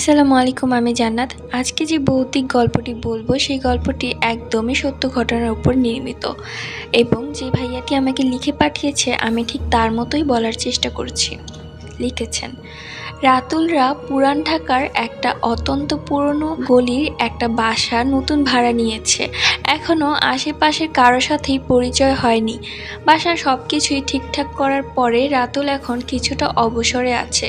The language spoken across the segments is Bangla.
আসসালামু আলাইকুম, আমি জান্নাত। আজকে যে ভৌতিক গল্পটি বলবো সেই গল্পটি একদমই সত্য ঘটনার উপর নির্মিত এবং যে ভাইয়াটি আমাকে লিখে পাঠিয়েছে আমি ঠিক তার মতোই বলার চেষ্টা করছি। লিখেছেন, রাতুলরা পুরান ঢাকার একটা অত্যন্ত পুরনো গলির একটা বাসা নতুন ভাড়া নিয়েছে। এখনও আশেপাশের কারো সাথেই পরিচয় হয়নি। বাসার সব কিছুই ঠিকঠাক করার পরে রাতুল এখন কিছুটা অবসরে আছে।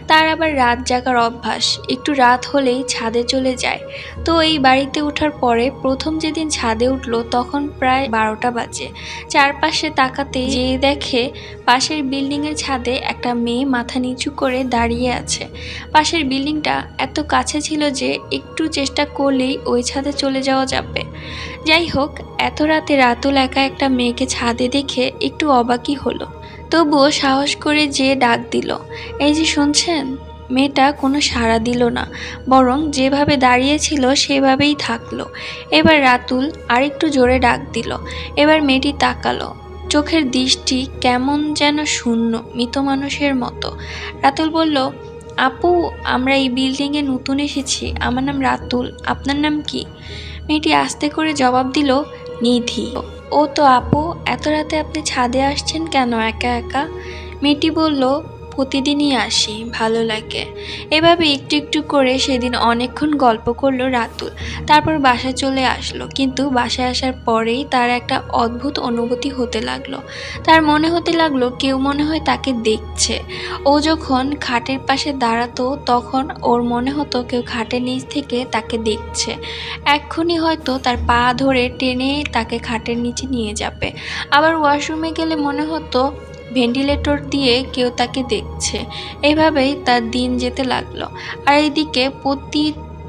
তার আবার রাত জাগার অভ্যাস, একটু রাত হলেই ছাদে চলে যায়। তো এই বাড়িতে ওঠার পরে প্রথম যেদিন ছাদে উঠল তখন প্রায় 12টা বাজে। চারপাশে তাকাতেই যে দেখে পাশের বিল্ডিংয়ের ছাদে একটা মেয়ে মাথা নিচু করে দাঁড়িয়ে আছে। পাশের বিল্ডিংটা এত কাছে ছিল যে একটু চেষ্টা করলেই ওই ছাদে চলে যাওয়া যাবে। যাই হোক, এত রাতে রাতুল একা একটা মেয়েকে ছাদে দেখে একটু অবাকই হলো। তবুও সাহস করে যেয়ে ডাক দিল, এই যে শুনছেন। মেয়েটা কোনো সাড়া দিল না, বরং যেভাবে দাঁড়িয়েছিল সেভাবেই থাকলো। এবার রাতুল আরেকটু জোরে ডাক দিল। এবার মেয়েটি তাকালো, চোখের দৃষ্টি কেমন যেন শূন্য, মৃত মানুষের মতো। রাতুল বলল, আপু, আমরা এই বিল্ডিংয়ে নতুন এসেছি, আমার নাম রাতুল, আপনার নাম কি? মেয়েটি আস্তে করে জবাব দিল, নিধি। ও তো আপু, এত রাতে আপনি ছাদে আসছেন কেন একা একা? মেয়েটি বলল, প্রতিদিনই আসি, ভালো লাগে। এভাবে একটু একটু করে সেদিন অনেকক্ষণ গল্প করলো রাতুল। তারপর বাসায় চলে আসলো। কিন্তু বাসায় আসার পরেই তার একটা অদ্ভুত অনুভূতি হতে লাগলো। তার মনে হতে লাগলো কেউ মনে হয় তাকে দেখছে। ও যখন খাটের পাশে দাঁড়াতো তখন ওর মনে হতো কেউ খাটের নিচ থেকে তাকে দেখছে। এক্ষুনি হয়তো তার পা ধরে টেনে তাকে খাটের নিচে নিয়ে যাবে। আবার ওয়াশরুমে গেলে মনে হতো ভেন্টিলেটর দিয়ে কেউ তাকে দেখছে। এভাবেই তার দিন যেতে লাগলো। আর এইদিকে প্রতি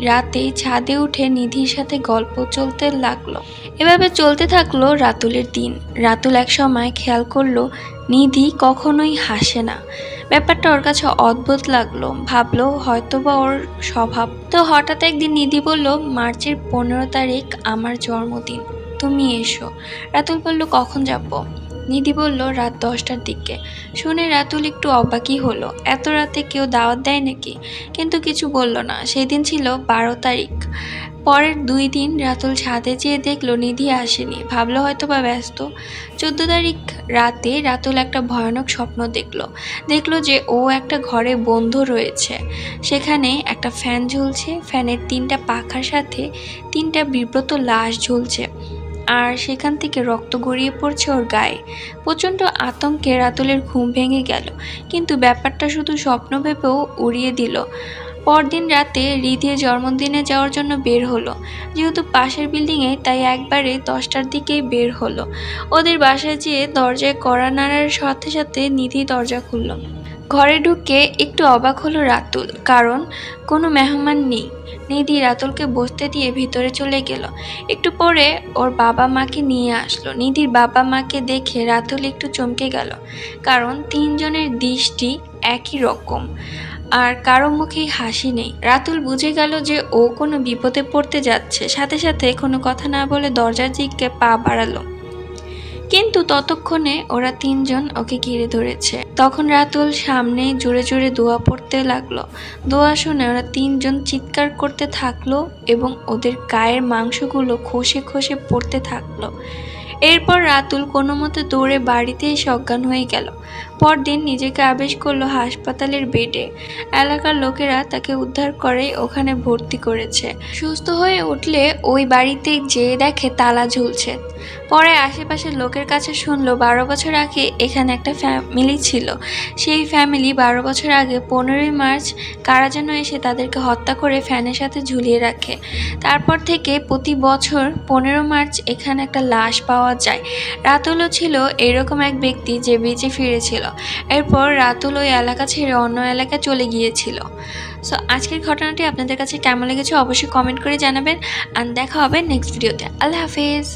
রাতেই ছাদে উঠে নিধির সাথে গল্প চলতে লাগলো। এভাবে চলতে থাকলো রাতুলের দিন। রাতুল এক সময় খেয়াল করলো নিধি কখনোই হাসে না। ব্যাপারটা ওর কাছে অদ্ভুত লাগলো। ভাবলো হয়তোবা ওর স্বভাব। তো হঠাৎ একদিন নিধি বলল, মার্চের 15 তারিখ আমার জন্মদিন, তুমি এসো। রাতুল বলল, কখন যাব? নিধি বলল, রাত 10টার দিকে। শুনে রাতুল একটু অবাকই হলো, এত রাতে কেউ দাওয়াত দেয় নাকি? কিন্তু কিছু বলল না। সেদিন ছিল 12 তারিখ। পরের 2 দিন রাতুল ছাদে যেয়ে দেখলো নিধি আসেনি। ভাবলো হয়তো বা ব্যস্ত। 14 তারিখ রাতে রাতুল একটা ভয়ানক স্বপ্ন দেখলো যে ও একটা ঘরে বন্ধ রয়েছে। সেখানে একটা ফ্যান ঝুলছে, ফ্যানের 3টা পাখার সাথে 3টা বিব্রত লাশ ঝুলছে, আর সেখান থেকে রক্ত গড়িয়ে পড়ছে ওর গায়ে। প্রচণ্ড আতঙ্কে রাতুলের ঘুম ভেঙে গেল, কিন্তু ব্যাপারটা শুধু স্বপ্ন ভেবেও উড়িয়ে দিল। পরদিন রাতে রিধির জন্মদিনে যাওয়ার জন্য বের হলো। যেহেতু পাশের বিল্ডিংয়ে, তাই একবারে 10টার দিকেই বের হলো। ওদের বাসায় যেয়ে দরজায় কড়া নাড়ার সাথে সাথে নিধি দরজা খুলল। ঘরে ঢুকে একটু অবাক হলো রাতুল, কারণ কোনো মেহমান নেই। নিধি রাতুলকে বসতে দিয়ে ভিতরে চলে গেল। একটু পরে ওর বাবা মাকে নিয়ে আসলো। নিধির বাবা মাকে দেখে রাতুল একটু চমকে গেল, কারণ 3 জনের দৃষ্টি একই রকম, আর কারো মুখেই হাসি নেই। রাতুল বুঝে গেল যে ও কোনো বিপদে পড়তে যাচ্ছে। সাথে সাথে কোনো কথা না বলে দরজার দিকে পা বাড়ালো। কিন্তু ততক্ষণে ওরা 3 জন ওকে ঘিরে ধরেছে। তখন রাতুল সামনে জোরে জোরে দোয়া পড়তে লাগলো। দোয়া শুনে ওরা 3 জন চিৎকার করতে থাকলো এবং ওদের গায়ের মাংসগুলো খসে খসে পড়তে থাকলো। এরপর রাতুল কোনো মতে দৌড়ে বাড়িতে এসে অজ্ঞান হয়ে গেল। পরদিন নিজেকে আবেশ করলো হাসপাতালের বেডে। এলাকার লোকেরা তাকে উদ্ধার করে ওখানে ভর্তি করেছে। সুস্থ হয়ে উঠলে ওই বাড়িতে যেয়ে দেখে তালা ঝুলছে। পরে আশেপাশের লোকের কাছে শুনলো 12 বছর আগে এখানে একটা ফ্যামিলি ছিল। সেই ফ্যামিলি 12 বছর আগে 15ই মার্চ কারা যেন এসে তাদেরকে হত্যা করে ফ্যানের সাথে ঝুলিয়ে রাখে। তারপর থেকে প্রতি বছর 15 মার্চ এখানে একটা লাশ পাওয়া যায়। রাতুলও ছিল এরকম এক ব্যক্তি যে বেঁচে ফিরেছিল। এরপর রাতুল ওই এলাকা ছেড়ে অন্য এলাকায় চলে গিয়েছিল। সো আজকের ঘটনাটি আপনাদের কাছে কেমন লেগেছে অবশ্যই কমেন্ট করে জানাবেন। আর দেখা হবে নেক্সট ভিডিওতে। আল্লাহ হাফেজ।